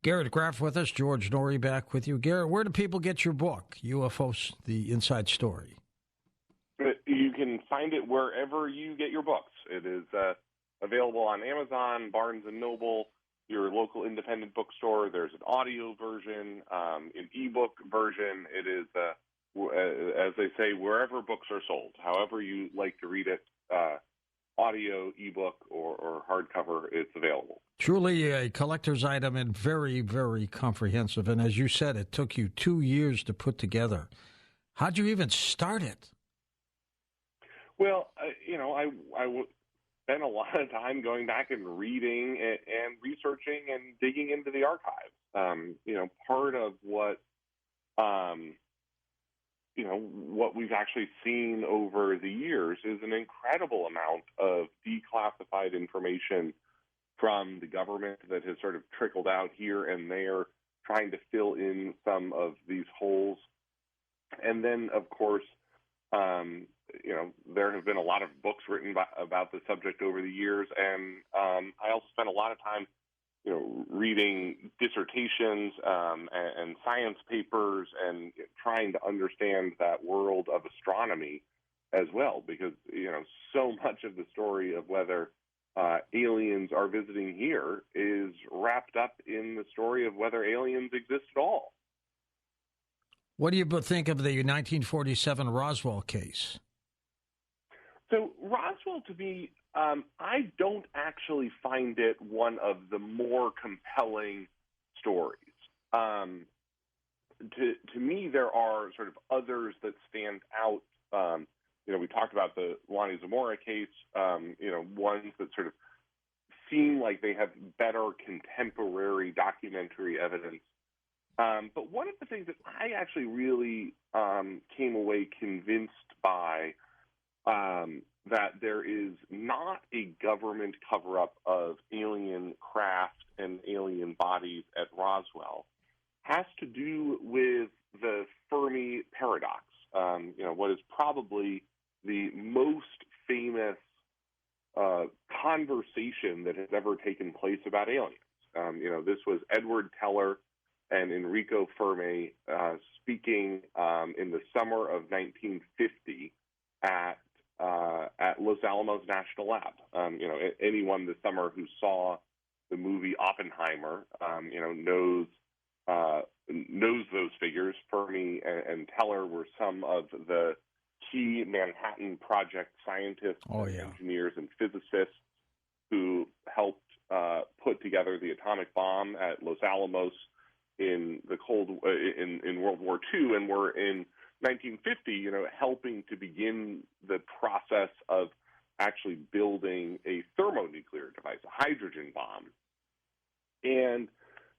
Garrett Graff with us, George Norrie back with you. Garrett, where do people get your book, UFOs, The Inside Story? You can find it wherever you get your books. It is available on Amazon, Barnes & Noble, your local independent bookstore. There's an audio version, an ebook version. It is, as they say, wherever books are sold, however you like to read it, audio, ebook, or hardcover, it's available. Truly a collector's item and very, very comprehensive. And as you said, it took you 2 years to put together. How'd you even start it? Well, I spent a lot of time going back and reading and researching and digging into the archives. Part of what what we've actually seen over the years is an incredible amount of declassified information from the government that has sort of trickled out here and there, trying to fill in some of these holes. And then, of course, there have been a lot of books written about the subject over the years, and I also spent a lot of time, reading dissertations and science papers and trying to understand that world of astronomy as well, because, so much of the story of whether aliens are visiting here is wrapped up in the story of whether aliens exist at all. What do you think of the 1947 Roswell case? So Roswell, to me, I don't actually find it one of the more compelling stories. To me, there are sort of others that stand out. We talked about the Lonnie Zamora case, ones that sort of seem like they have better contemporary documentary evidence. But one of the things that I actually really came away convinced by, that there is not a government cover-up of alien craft and alien bodies at Roswell, has to do with the Fermi paradox. What is probably the most famous conversation that has ever taken place about aliens. This was Edward Teller and Enrico Fermi speaking in the summer of 1950 at Los Alamos National Lab. Anyone this summer who saw the movie Oppenheimer, knows those figures. Fermi and Teller were some of the key Manhattan Project scientists, engineers, and physicists who helped put together the atomic bomb at Los Alamos in the in World War II, and were in 1950, helping to begin the process of actually building a thermonuclear device, a hydrogen bomb. And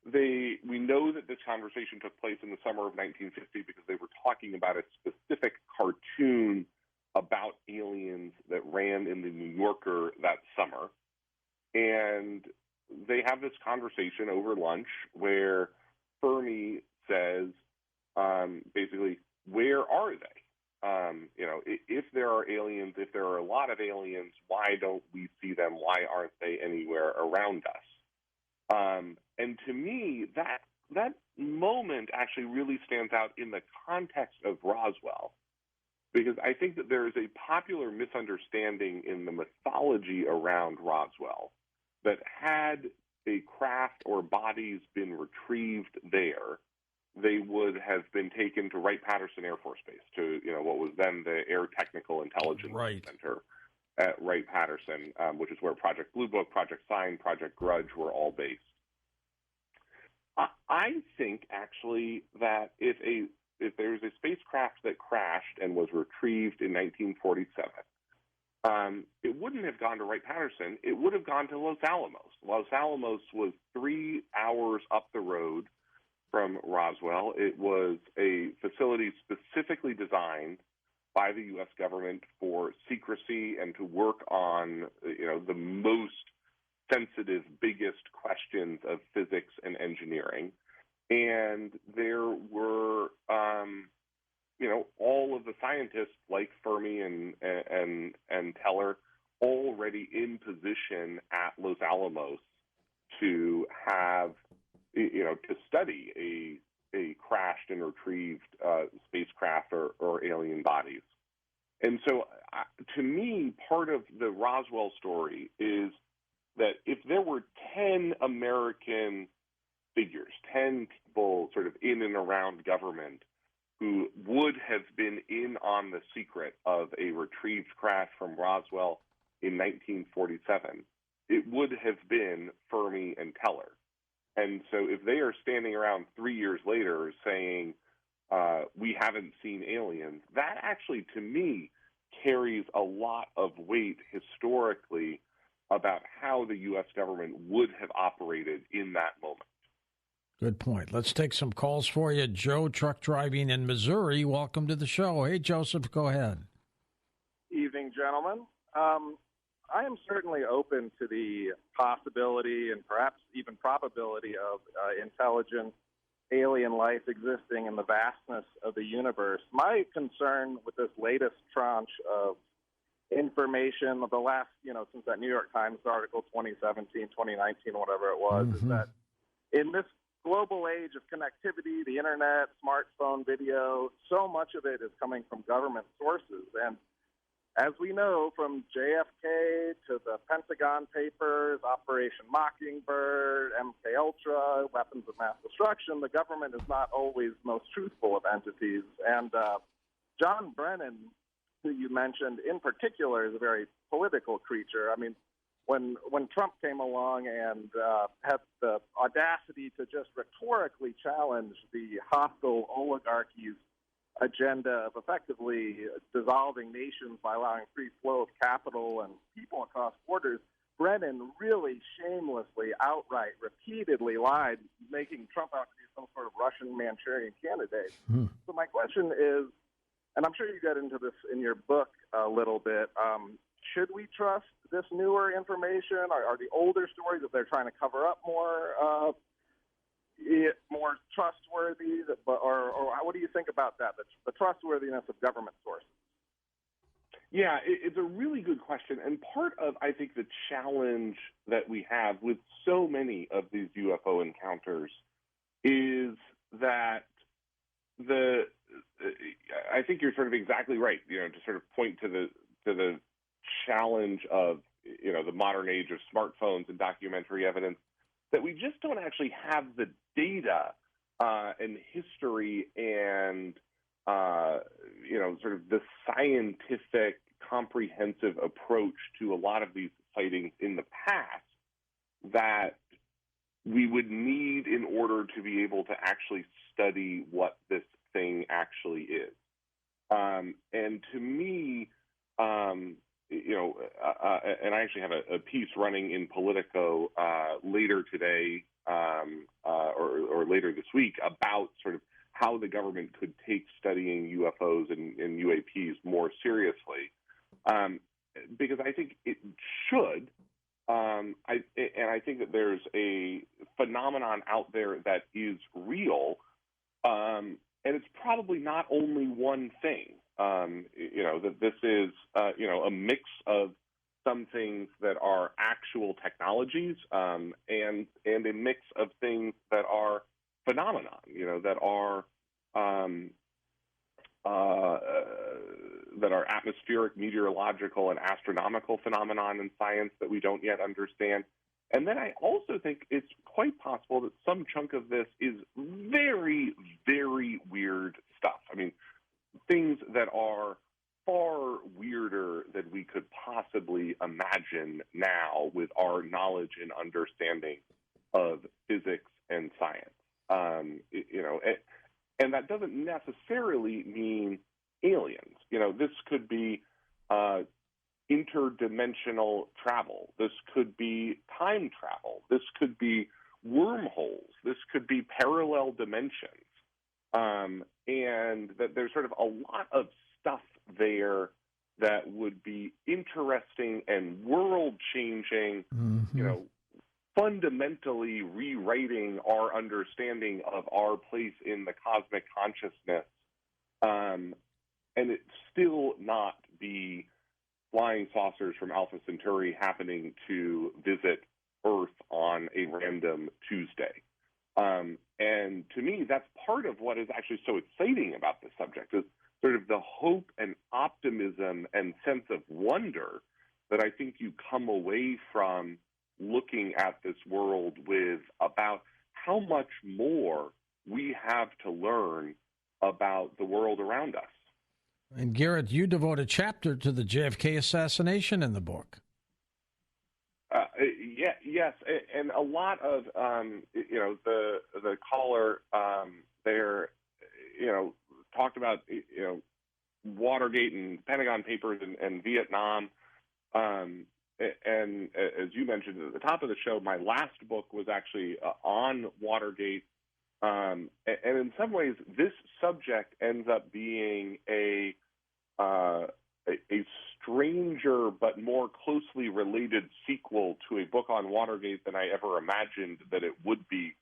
we know that this conversation took place in the summer of 1950 because they were talking about a specific cartoon about aliens that ran in the New Yorker that summer. And they have this conversation over lunch where Fermi says, basically, where are they? If there are aliens, if there are a lot of aliens, why don't we see them? Why aren't they anywhere around us? And to me, that moment actually really stands out in the context of Roswell, because I think that there is a popular misunderstanding in the mythology around Roswell that had a craft or bodies been retrieved there, they would have been taken to Wright-Patterson Air Force Base, to what was then the Air Technical Intelligence Center at Wright-Patterson, which is where Project Blue Book, Project Sign, Project Grudge were all based. I think actually that if there's a spacecraft that crashed and was retrieved in 1947, it wouldn't have gone to Wright-Patterson. It would have gone to Los Alamos. Los Alamos was 3 hours up the road from Roswell. It was a facility specifically designed by the U.S. government for secrecy and to work on, the most sensitive, biggest questions of physics and engineering. And there were, all of the scientists like Fermi and Teller already in position at Los Alamos to have, to study a crashed and retrieved spacecraft or alien bodies. And so, to me, part of the Roswell story is that if there were 10 American figures, 10 people sort of in and around government who would have been in on the secret of a retrieved crash from Roswell in 1947, it would have been Fermi and Teller. And so if they are standing around 3 years later saying, we haven't seen aliens, that actually, to me, carries a lot of weight historically about how the U.S. government would have operated in that moment. Good point. Let's take some calls for you. Joe, truck driving in Missouri. Welcome to the show. Hey, Joseph, go ahead. Evening, gentlemen. I am certainly open to the possibility and perhaps even probability of intelligent alien life existing in the vastness of the universe. My concern with this latest tranche of information of the last, since that New York Times article, 2017, 2019, whatever it was, is that in this global age of connectivity, the internet, smartphone, video, so much of it is coming from government sources. And as we know, from JFK to the Pentagon Papers, Operation Mockingbird, MKUltra, weapons of mass destruction, the government is not always the most truthful of entities. And John Brennan, who you mentioned in particular, is a very political creature. I mean, when Trump came along and had the audacity to just rhetorically challenge the hostile oligarchy's agenda of effectively dissolving nations by allowing free flow of capital and people across borders, Brennan really shamelessly, outright, repeatedly lied, making Trump out to be some sort of Russian Manchurian candidate. So my question is, and I'm sure you get into this in your book a little bit, should we trust this newer information? Are the older stories that they're trying to cover up more trustworthy? Or what do you think about that, the trustworthiness of government sources? Yeah, it's a really good question. And part of, I think, the challenge that we have with so many of these UFO encounters is that I think you're sort of exactly right, to sort of point to the challenge of, the modern age of smartphones and documentary evidence, that we just don't actually have the data and history and, sort of the scientific, comprehensive approach to a lot of these sightings in the past that we would need in order to be able to actually study what this thing actually is. And to me, and I actually have a piece running in Politico later today or later this week about sort of how the government could take studying UFOs and UAPs more seriously, because I think it should. I think that there's a phenomenon out there that is real, and it's probably not only one thing. That this is, a mix of some things that are actual technologies and a mix of things that are phenomenon, that are atmospheric, meteorological, and astronomical phenomenon in science that we don't yet understand. And then I also think it's quite possible that some chunk of this is very, very weird stuff. I mean, things that are far weirder than we could possibly imagine now with our knowledge and understanding of physics and science. And that doesn't necessarily mean aliens. This could be interdimensional travel. This could be time travel. This could be wormholes. This could be parallel dimensions. And that there's sort of a lot of stuff there that would be interesting and world-changing, fundamentally rewriting our understanding of our place in the cosmic consciousness, and it still not be flying saucers from Alpha Centauri happening to visit Earth on a random Tuesday. And to me, that's part of what is actually so exciting about this subject is sort of the hope and optimism and sense of wonder that I think you come away from looking at this world with about how much more we have to learn about the world around us. And Garrett, you devote a chapter to the JFK assassination in the book. Yes, and a lot of the caller there, talked about Watergate and Pentagon Papers and Vietnam, and as you mentioned at the top of the show, my last book was actually on Watergate, and in some ways, this subject ends up being a stranger but more closely related sequel to a book on Watergate than I ever imagined that it would be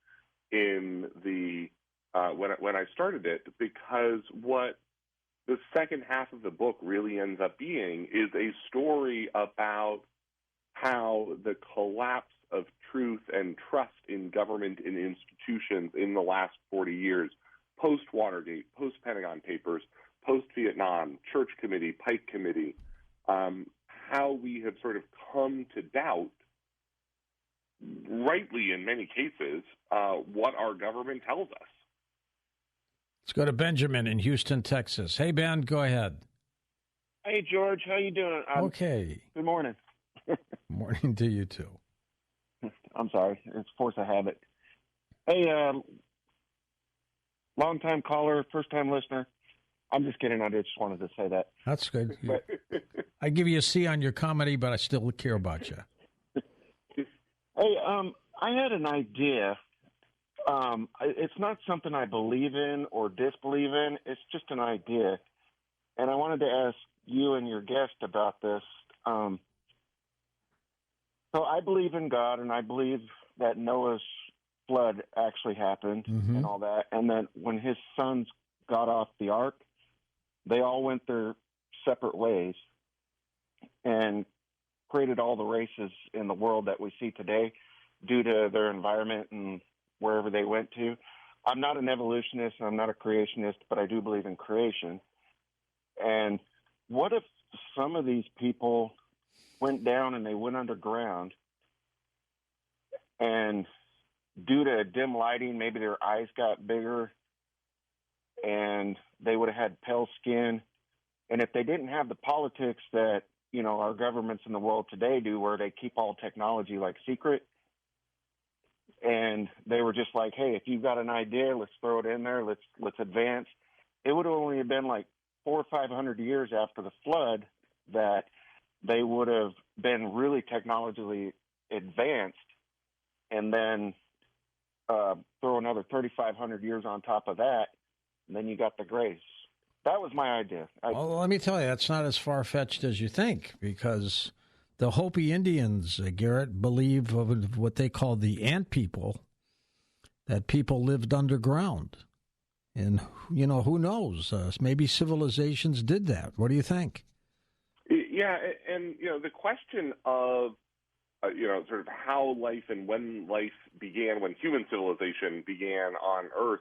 in the when I started it, because what the second half of the book really ends up being is a story about how the collapse of truth and trust in government and institutions in the last 40 years, post-Watergate, post-Pentagon Papers, post-Vietnam, Church Committee, Pike Committee, how we have sort of come to doubt, rightly in many cases, what our government tells us. Let's go to Benjamin in Houston, Texas. Hey, Ben, go ahead. Hey, George, how you doing? Okay. Good morning. Morning to you, too. I'm sorry. It's force of habit. Hey, long-time caller, first-time listener. I'm just kidding. I just wanted to say that. That's good. I give you a C on your comedy, but I still care about you. Hey, I had an idea. It's not something I believe in or disbelieve in. It's just an idea. And I wanted to ask you and your guest about this. So I believe in God, and I believe that Noah's flood actually happened and all that. And that when his sons got off the ark, they all went their separate ways and created all the races in the world that we see today due to their environment and wherever they went to. I'm not an evolutionist, and I'm not a creationist, but I do believe in creation. And what if some of these people went down and they went underground, and due to dim lighting, maybe their eyes got bigger and they would have had pale skin. And if they didn't have the politics that, our governments in the world today do, where they keep all technology like secret, and they were just like, hey, if you've got an idea, let's throw it in there, let's advance. It would only have been like 400 or 500 years after the flood that they would have been really technologically advanced, and then throw another 3,500 years on top of that, and then you got the grace. That was my idea. Well, let me tell you, that's not as far-fetched as you think, because the Hopi Indians, Garrett, believe of what they call the ant people, that people lived underground. And, who knows? Maybe civilizations did that. What do you think? Yeah, and, the question of, sort of how life and when life began, when human civilization began on Earth,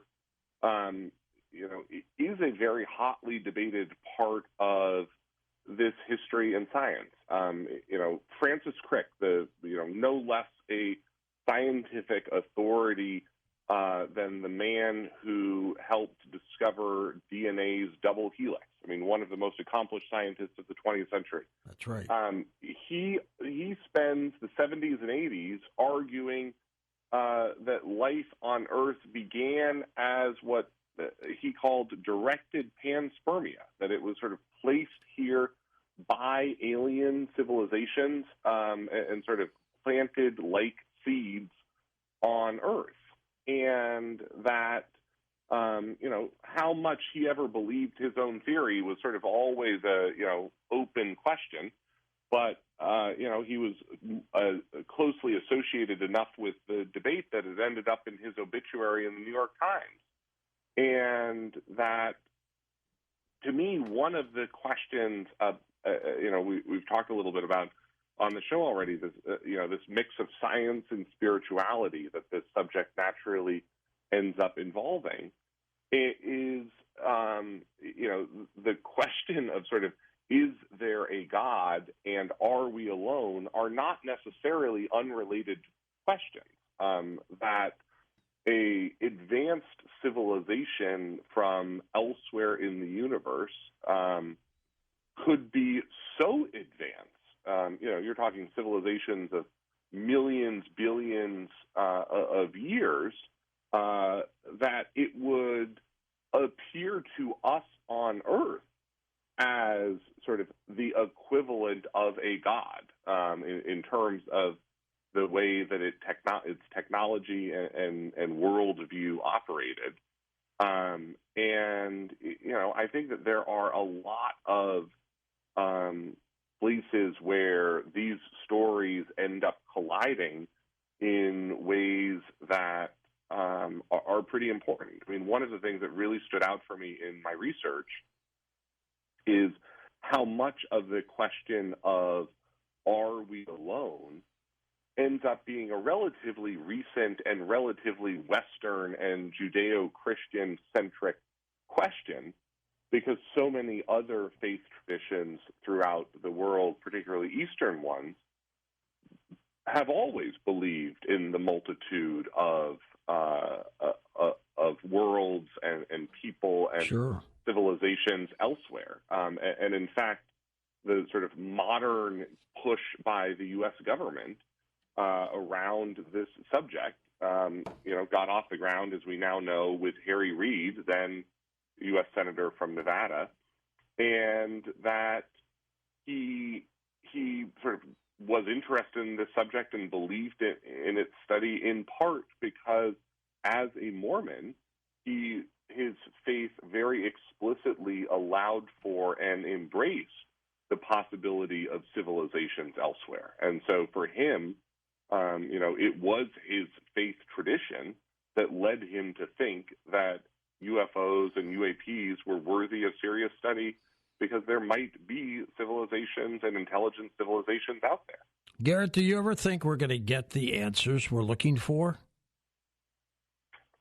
is a very hotly debated part of this history and science. Francis Crick, no less a scientific authority than the man who helped discover DNA's double helix. I mean, one of the most accomplished scientists of the 20th century. That's right. He spends the 70s and 80s arguing that life on Earth began as what he called directed panspermia, that it was sort of placed here by alien civilizations and sort of planted like seeds on Earth. And that, how much he ever believed his own theory was sort of always a, open question. But, he was closely associated enough with the debate that it ended up in his obituary in the New York Times. And that, to me, one of the questions, we've talked a little bit about on the show already, this mix of science and spirituality that this subject naturally ends up involving, it is, the question of sort of, is there a God and are we alone, are not necessarily unrelated questions. That a advanced civilization from elsewhere in the universe could be so advanced. You're talking civilizations of millions, billions of years, that it would appear to us on Earth as sort of the equivalent of a god in terms of the way that its technology and worldview operated. I think that there are a lot of places where these stories end up colliding in ways that are pretty important. I mean, one of the things that really stood out for me in my research is how much of the question of are we alone ends up being a relatively recent and relatively Western and Judeo-Christian-centric question, because so many other faith traditions throughout the world, particularly Eastern ones, have always believed in the multitude of worlds and people and sure. civilizations elsewhere. And in fact, the sort of modern push by the U.S. government around this subject, got off the ground, as we now know, with Harry Reid, then U.S. Senator from Nevada, and that he sort of was interested in this subject and believed in its study in part because, as a Mormon, his faith very explicitly allowed for and embraced the possibility of civilizations elsewhere. And so for him, it was his faith tradition that led him to think that UFOs and UAPs were worthy of serious study, because there might be civilizations and intelligent civilizations out there. Garrett, do you ever think we're going to get the answers we're looking for?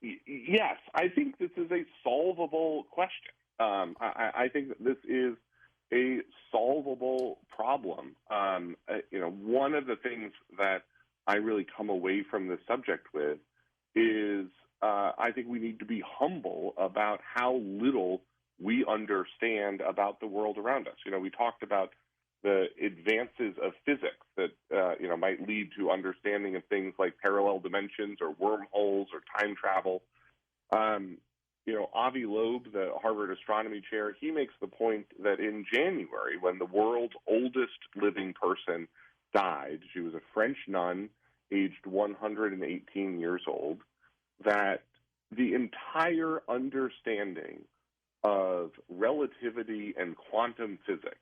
Yes, I think this is a solvable question. I think that this is a solvable problem. One of the things that I really come away from this subject with is I think we need to be humble about how little we understand about the world around us. We talked about the advances of physics that, might lead to understanding of things like parallel dimensions or wormholes or time travel. Avi Loeb, the Harvard astronomy chair, he makes the point that in January, when the world's oldest living person died, she was a French nun, aged 118 years old, that the entire understanding of relativity and quantum physics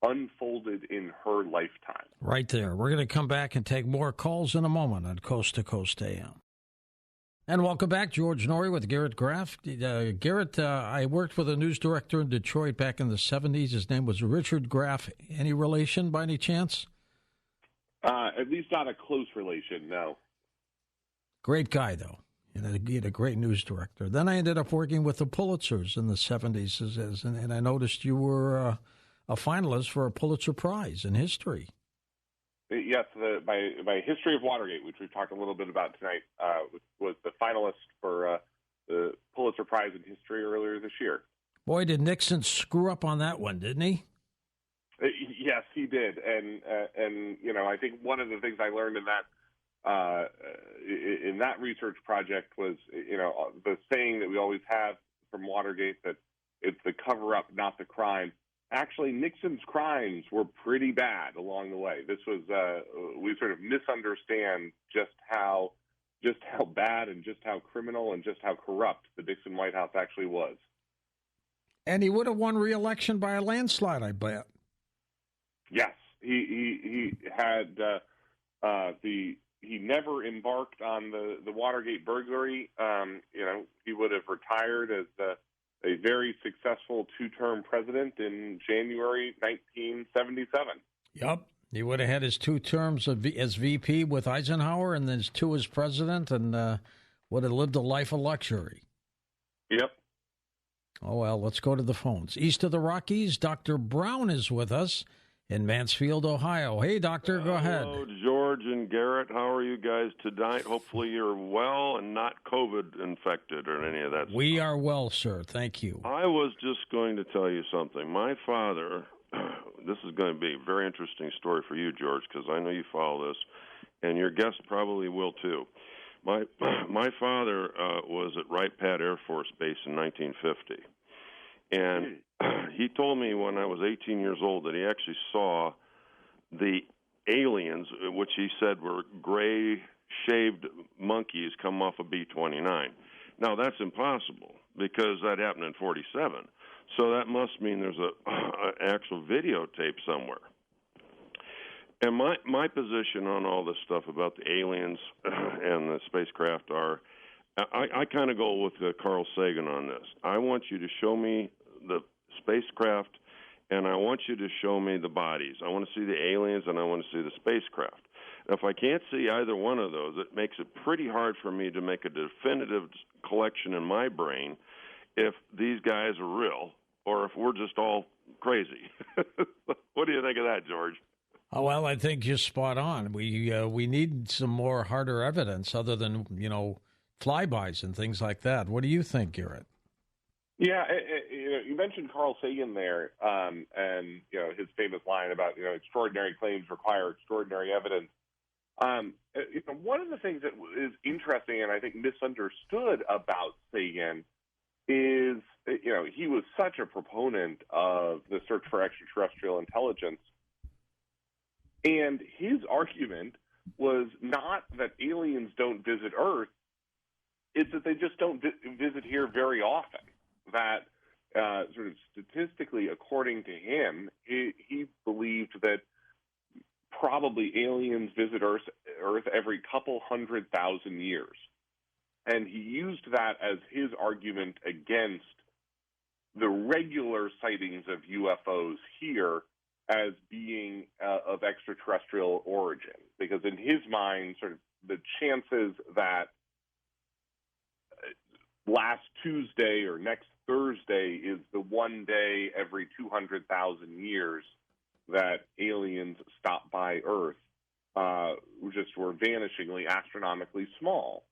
unfolded in her lifetime. Right there. We're going to come back and take more calls in a moment on Coast to Coast AM. And welcome back, George Norrie with Garrett Graff. Garrett, I worked with a news director in Detroit back in the 70s. His name was Richard Graff. Any relation by any chance? At least not a close relation, no. Great guy, though. He had a great news director. Then I ended up working with the Pulitzers in the 70s, and I noticed you were a finalist for a Pulitzer Prize in history. Yes, my history of Watergate, which we've talked a little bit about tonight, was the finalist for the Pulitzer Prize in history earlier this year. Boy, did Nixon screw up on that one, didn't he? Yes, he did, and I think one of the things I learned in that research project was the saying that we always have from Watergate, that it's the cover-up, not the crime. Actually, Nixon's crimes were pretty bad along the way. This was we sort of misunderstand just how bad and just how criminal and just how corrupt the Nixon White House actually was. And he would have won re-election by a landslide, I bet. Yes, he had he never embarked on the Watergate burglary. He would have retired as a very successful two-term president in January 1977. Yep. He would have had his 2 terms as VP with Eisenhower and then his 2 as president, and would have lived a life of luxury. Yep. Oh, well, let's go to the phones. East of the Rockies, Dr. Brown is with us in Mansfield, Ohio. Hey, doctor, go ahead. Hello, George and Garrett. How are you guys tonight? Hopefully you're well and not COVID infected or any of that We stuff. are well, sir. Thank you. I was just going to tell you something. My father, this is going to be a very interesting story for you, George, because I know you follow this, and your guest probably will too. My father was at Wright Pat Air Force Base in 1950, and he told me when I was 18 years old that he actually saw the aliens, which he said were gray-shaved monkeys, come off of B-29. Now, that's impossible because that happened in 47. So that must mean there's an actual videotape somewhere. And my position on all this stuff about the aliens and the spacecraft are, I kind of go with Carl Sagan on this. I want you to show me the spacecraft, and I want you to show me the bodies. I want to see the aliens, and I want to see the spacecraft. If I can't see either one of those, it makes it pretty hard for me to make a definitive collection in my brain if these guys are real or if we're just all crazy. What do you think of that, George? Oh, well, I think you're spot on. We need some more harder evidence other than, flybys and things like that. What do you think, Garrett? Yeah, you mentioned Carl Sagan there, and his famous line about extraordinary claims require extraordinary evidence. One of the things that is interesting and I think misunderstood about Sagan is he was such a proponent of the search for extraterrestrial intelligence, and his argument was not that aliens don't visit Earth; it's that they just don't visit here very often. That sort of statistically, according to him, he believed that probably aliens visit Earth every couple 100,000 years. And he used that as his argument against the regular sightings of UFOs here as being of extraterrestrial origin. Because in his mind, sort of the chances that last Tuesday or next Thursday is the one day every 200,000 years that aliens stop by Earth, just were vanishingly astronomically small.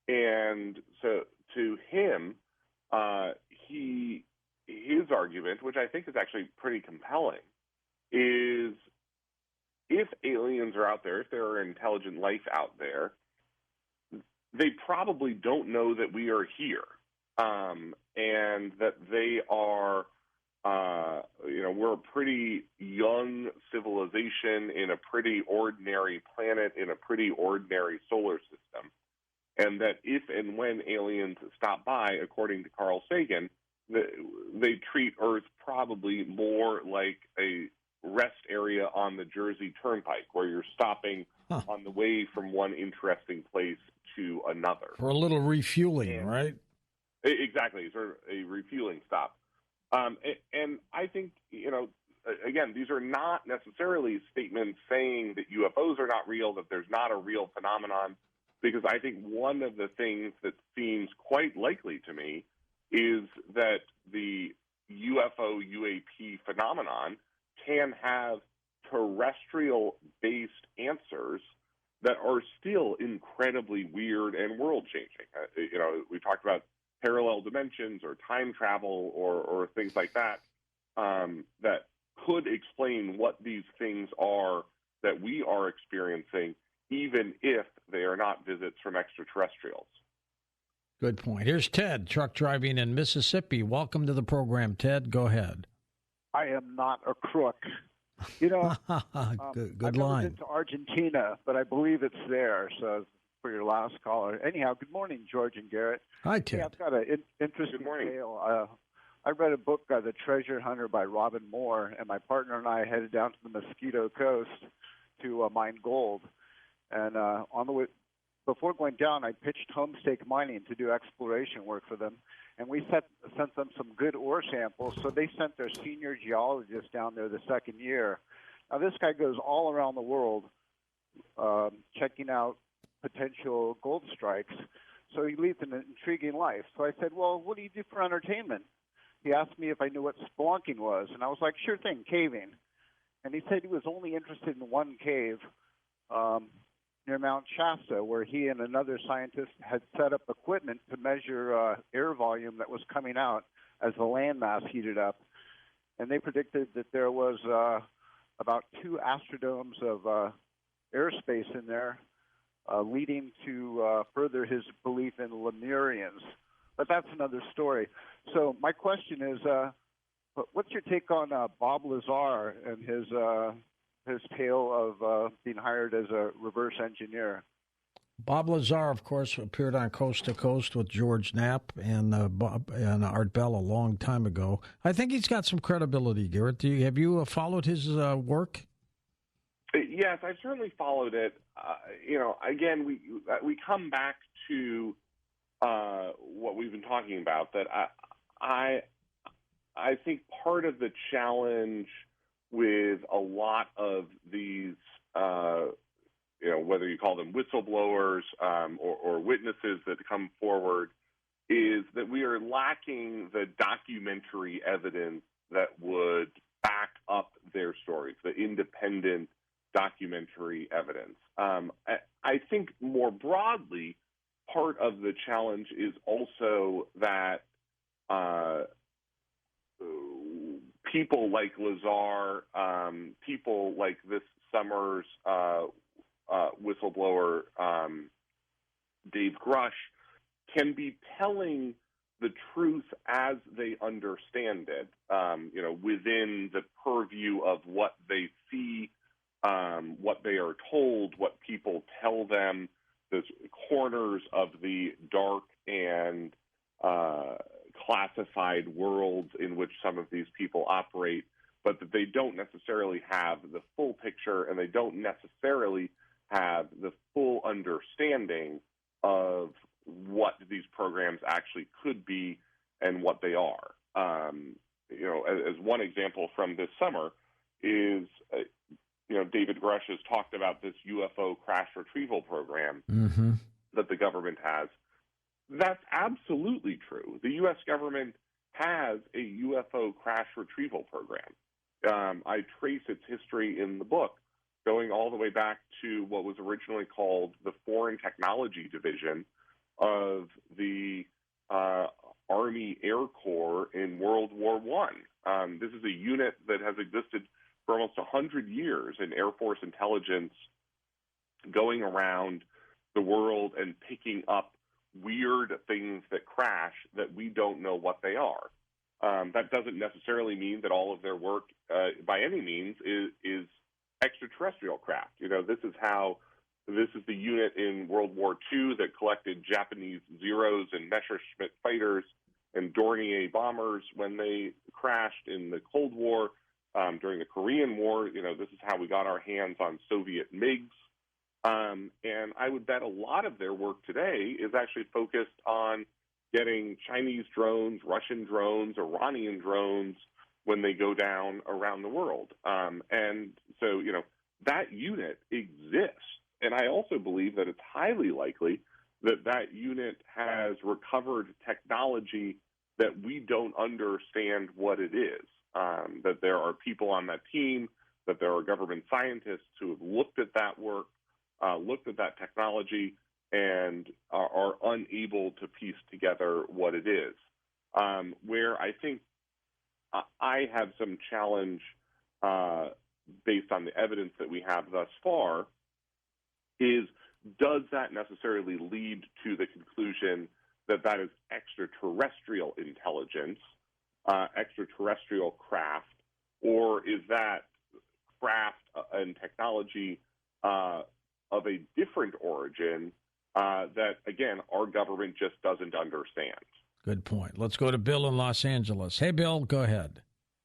And so to him, his argument, which I think is actually pretty compelling, is if aliens are out there, if there are intelligent life out there, they probably don't know that we are here, and that they are, we're a pretty young civilization in a pretty ordinary planet in a pretty ordinary solar system, and that if and when aliens stop by, according to Carl Sagan, they treat Earth probably more like a rest area on the Jersey Turnpike, where you're stopping on the way from one interesting place to another. For a little refueling, right? Exactly, sort of a refueling stop. And I think, again, these are not necessarily statements saying that UFOs are not real, that there's not a real phenomenon, because I think one of the things that seems quite likely to me is that the UFO UAP phenomenon can have terrestrial-based answers that are still incredibly weird and world-changing. We talked about parallel dimensions or time travel or things like that, that could explain what these things are that we are experiencing, even if they are not visits from extraterrestrials. Good point. Here's Ted, truck driving in Mississippi. Welcome to the program, Ted. Go ahead. I am not a crook. Good I've line. never been to Argentina, but I believe it's there. So for your last caller. Anyhow, good morning, George and Garrett. Hi, Ted. I've got an interesting tale. I read a book, The Treasure Hunter by Robin Moore, and my partner and I headed down to the Mosquito Coast to mine gold. And on the way, before going down, I pitched Homestake Mining to do exploration work for them, and we sent them some good ore samples. So they sent their senior geologist down there the second year. Now, this guy goes all around the world checking out potential gold strikes. So he leads an intriguing life. So I said, well, what do you do for entertainment? He asked me if I knew what spelunking was, and I was like, sure thing, caving. And he said he was only interested in one cave near Mount Shasta, where he and another scientist had set up equipment to measure air volume that was coming out as the landmass heated up. And they predicted that there was about 2 astrodomes of airspace in there, leading to further his belief in Lemurians. But that's another story. So my question is, what's your take on Bob Lazar and his tale of being hired as a reverse engineer? Bob Lazar, of course, appeared on Coast to Coast with George Knapp and Art Bell a long time ago. I think he's got some credibility, Garrett. Have you followed his work? Yes, I've certainly followed it. Again, we come back to what we've been talking about. That I think part of the challenge with a lot of these, whether you call them whistleblowers or witnesses that come forward, is that we are lacking the documentary evidence that would back up their stories, the independent documentary evidence. I think more broadly, part of the challenge is also that people like Lazar, people like this summer's whistleblower, Dave Grush, can be telling the truth as they understand it, within the purview of what they see, what they are told, what people tell them, the corners of the dark and classified worlds in which some of these people operate, but that they don't necessarily have the full picture and they don't necessarily have the full understanding of what these programs actually could be and what they are. As one example from this summer is, David Grush has talked about this UFO crash retrieval program that the government has. That's absolutely true. The U.S. government has a UFO crash retrieval program. I trace its history in the book, going all the way back to what was originally called the Foreign Technology Division of the Army Air Corps in World War I. This is a unit that has existed for almost 100 years in Air Force intelligence, going around the world and picking up weird things that crash that we don't know what they are. That doesn't necessarily mean that all of their work, by any means, is extraterrestrial craft. This is the unit in World War II that collected Japanese Zeros and Messerschmitt fighters and Dornier bombers when they crashed in the Cold War. During the Korean War, this is how we got our hands on Soviet MiGs. And I would bet a lot of their work today is actually focused on getting Chinese drones, Russian drones, Iranian drones when they go down around the world. And so, that unit exists. And I also believe that it's highly likely that that unit has recovered technology that we don't understand what it is. That there are people on that team, that there are government scientists who have looked at that work, looked at that technology, and are unable to piece together what it is. Where I think I have some challenge based on the evidence that we have thus far is, does that necessarily lead to the conclusion that that is extraterrestrial intelligence, extraterrestrial craft, or is that craft and technology of a different origin that, again, our government just doesn't understand? Good point. Let's go to Bill in Los Angeles. Hey, Bill, go ahead.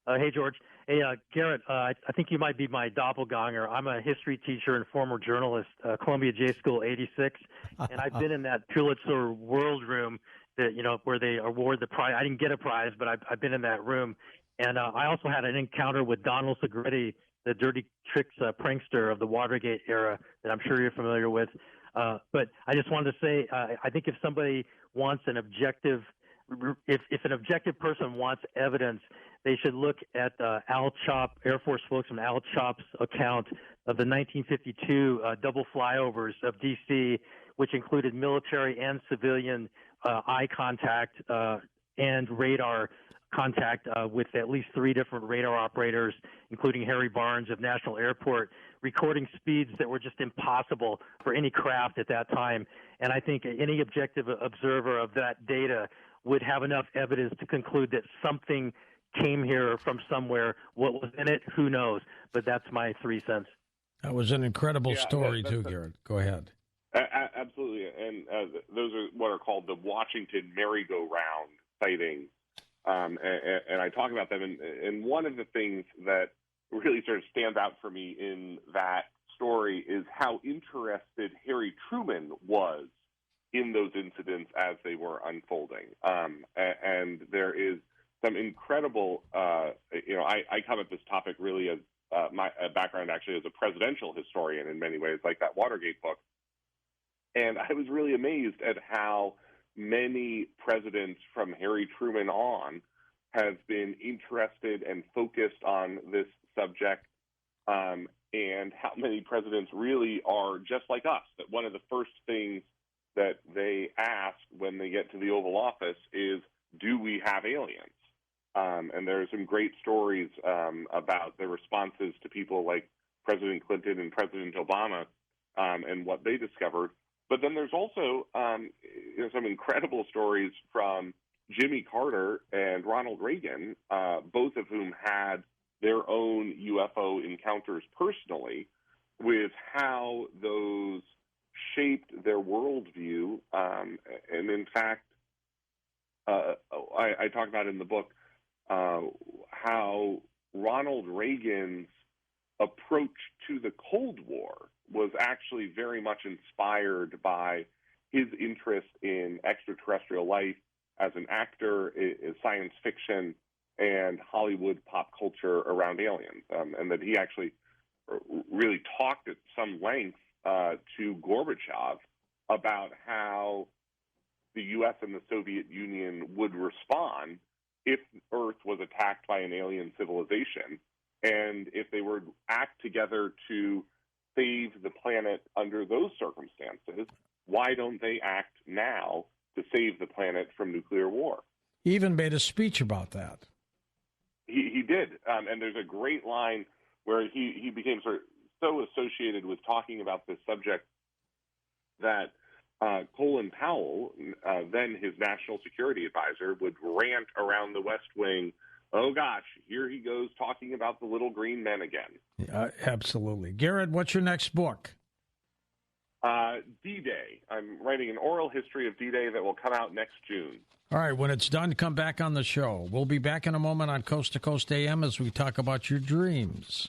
Hey, George. Hey, Garrett, I think you might be my doppelganger. I'm a history teacher and former journalist, Columbia J School 86, and I've been in that Pulitzer World Room that, where they award the prize. I didn't get a prize, but I've been in that room. And I also had an encounter with Donald Segretti, the dirty tricks prankster of the Watergate era that I'm sure you're familiar with. But I just wanted to say, I think if somebody wants an objective, if an objective person wants evidence, they should look at Al Chop, Air Force spokesman Al Chop's account of the 1952 double flyovers of D.C., which included military and civilian eye contact and radar contact with at least 3 different radar operators, including Harry Barnes of National Airport, recording speeds that were just impossible for any craft at that time. And I think any objective observer of that data would have enough evidence to conclude that something came here from somewhere. What was in it, who knows? But that's my 3 cents. That was an incredible story, too, Garrett. Go ahead. Absolutely. And those are what are called the Washington merry-go-round sightings. And I talk about them. And one of the things that really sort of stands out for me in that story is how interested Harry Truman was in those incidents as they were unfolding. And there is some incredible, I come at this topic really as my background actually as a presidential historian in many ways, like that Watergate book. And I was really amazed at how many presidents from Harry Truman on have been interested and focused on this subject, and how many presidents really are just like us, that one of the first things that they ask when they get to the Oval Office is, do we have aliens? And there are some great stories about the responses to people like President Clinton and President Obama and what they discovered. But then there's also some incredible stories from Jimmy Carter and Ronald Reagan, both of whom had their own UFO encounters personally, with how those shaped their worldview. And in fact, I talk about in the book how Ronald Reagan's approach to the Cold War was actually very much inspired by his interest in extraterrestrial life as an actor, in science fiction, and Hollywood pop culture around aliens, and that he actually really talked at some length to Gorbachev about how the U.S. and the Soviet Union would respond if Earth was attacked by an alien civilization, and if they would act together to save the planet under those circumstances, why don't they act now to save the planet from nuclear war? He even made a speech about that. He did, and there's a great line where he became so associated with talking about this subject that Colin Powell, then his national security advisor, would rant around the West Wing, oh gosh, here he goes talking about the little green men again. Absolutely. Garrett, what's your next book? D-Day. I'm writing an oral history of D-Day that will come out next June. All right, when it's done, come back on the show. We'll be back in a moment on Coast to Coast AM as we talk about your dreams.